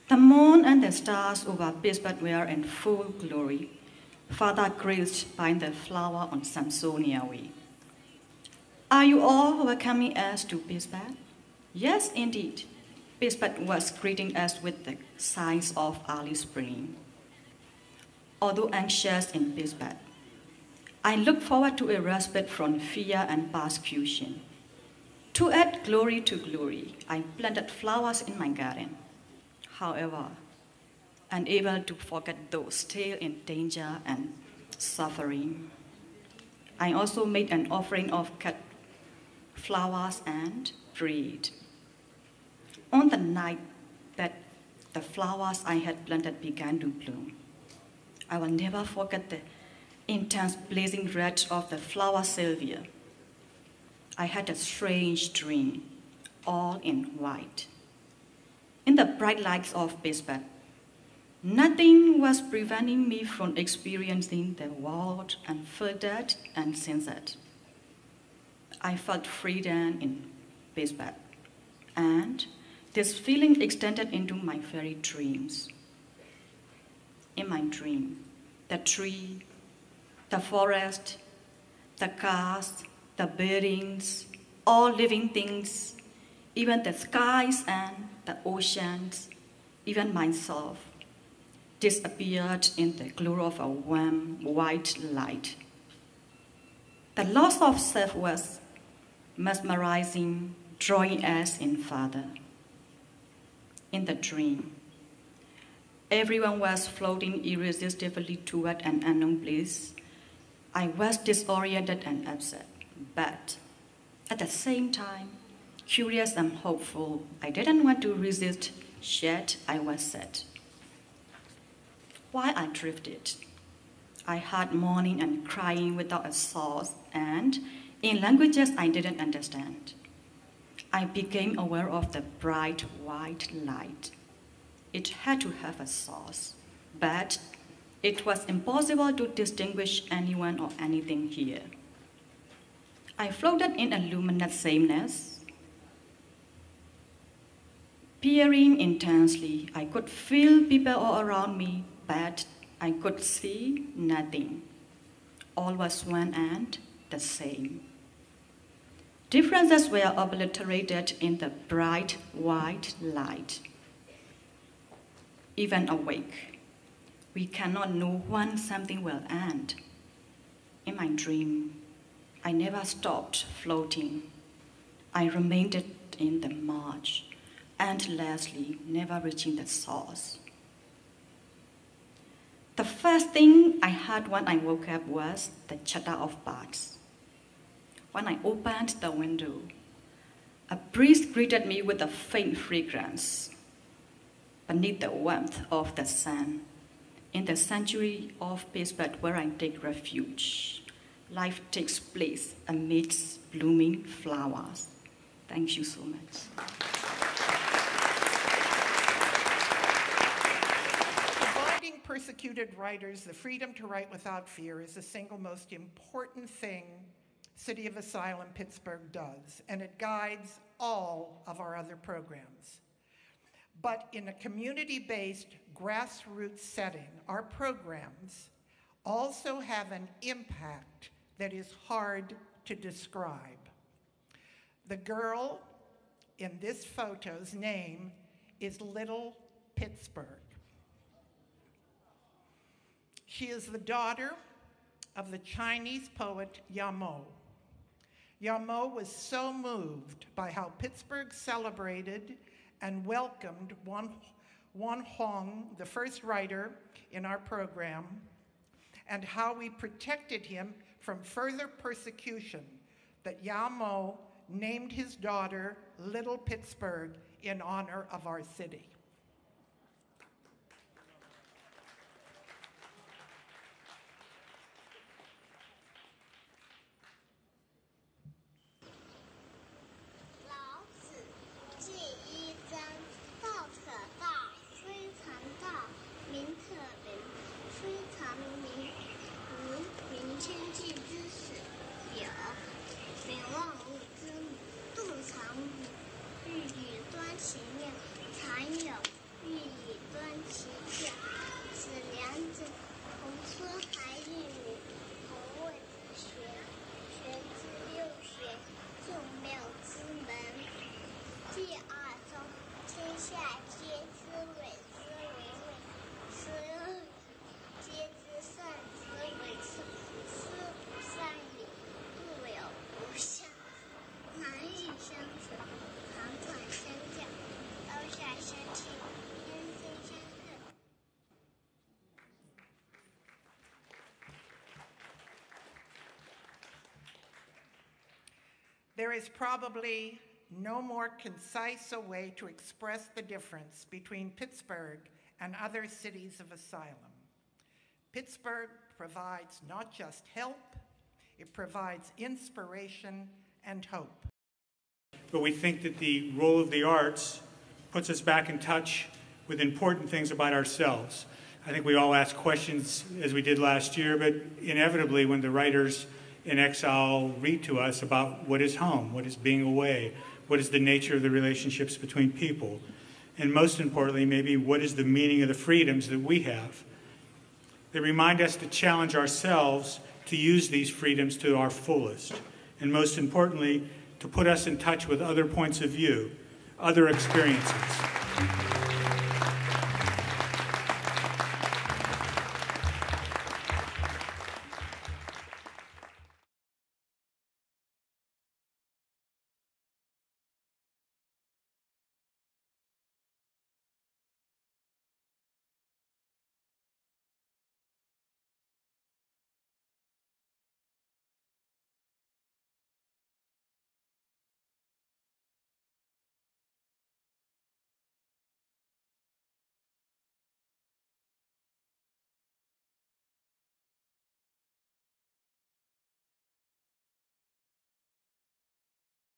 The moon and the stars over Pittsburgh were in full glory, further graced by the flower on Samsonia Way. Are you all welcoming us to Pittsburgh? Yes, indeed. Pittsburgh was greeting us with the signs of early spring. Although anxious in Pittsburgh, I look forward to a respite from fear and persecution. To add glory to glory, I planted flowers in my garden. However, unable to forget those still in danger and suffering, I also made an offering of cut flowers and prayed. On the night that the flowers I had planted began to bloom, I will never forget the intense blazing red of the flower Sylvia. I had a strange dream, all in white. In the bright lights of Pittsburgh, nothing was preventing me from experiencing the world unfiltered and censored. I felt freedom in Pittsburgh, and this feeling extended into my very dreams. In my dream, the tree, the forest, the cars, the buildings, all living things, even the skies and the oceans, even myself, disappeared in the glow of a warm, white light. The loss of self was mesmerizing, drawing us in further. In the dream, everyone was floating irresistibly toward an unknown place. I was disoriented and upset, but at the same time, curious and hopeful. I didn't want to resist, yet I was sad. While I drifted, I heard mourning and crying without a source, and in languages I didn't understand. I became aware of the bright white light. It had to have a source, but it was impossible to distinguish anyone or anything here. I floated in a luminous sameness. Peering intensely, I could feel people all around me, but I could see nothing. All was one and the same. Differences were obliterated in the bright white light. Even awake, we cannot know when something will end. In my dream, I never stopped floating. I remained in the march, endlessly, never reaching the source. The first thing I heard when I woke up was the chatter of birds. When I opened the window, a breeze greeted me with a faint fragrance. Beneath the warmth of the sun, in the sanctuary of Pittsburgh where I take refuge, life takes place amidst blooming flowers. Thank you so much. Providing persecuted writers the freedom to write without fear is the single most important thing City of Asylum Pittsburgh does, and it guides all of our other programs. But in a community-based, grassroots setting, our programs also have an impact that is hard to describe. The girl in this photo's name is Little Pittsburgh. She is the daughter of the Chinese poet Yamo. Yamo was so moved by how Pittsburgh celebrated and welcomed Wan Hong, the first writer in our program, and how we protected him from further persecution, that Yamo named his daughter Little Pittsburgh in honor of our city. There is probably no more concise a way to express the difference between Pittsburgh and other cities of asylum. Pittsburgh provides not just help, it provides inspiration and hope. But we think that the role of the arts puts us back in touch with important things about ourselves. I think we all ask questions, as we did last year, but inevitably when the writers in exile read to us about what is home, what is being away, what is the nature of the relationships between people, and most importantly, maybe what is the meaning of the freedoms that we have. They remind us to challenge ourselves to use these freedoms to our fullest, and most importantly, to put us in touch with other points of view, other experiences.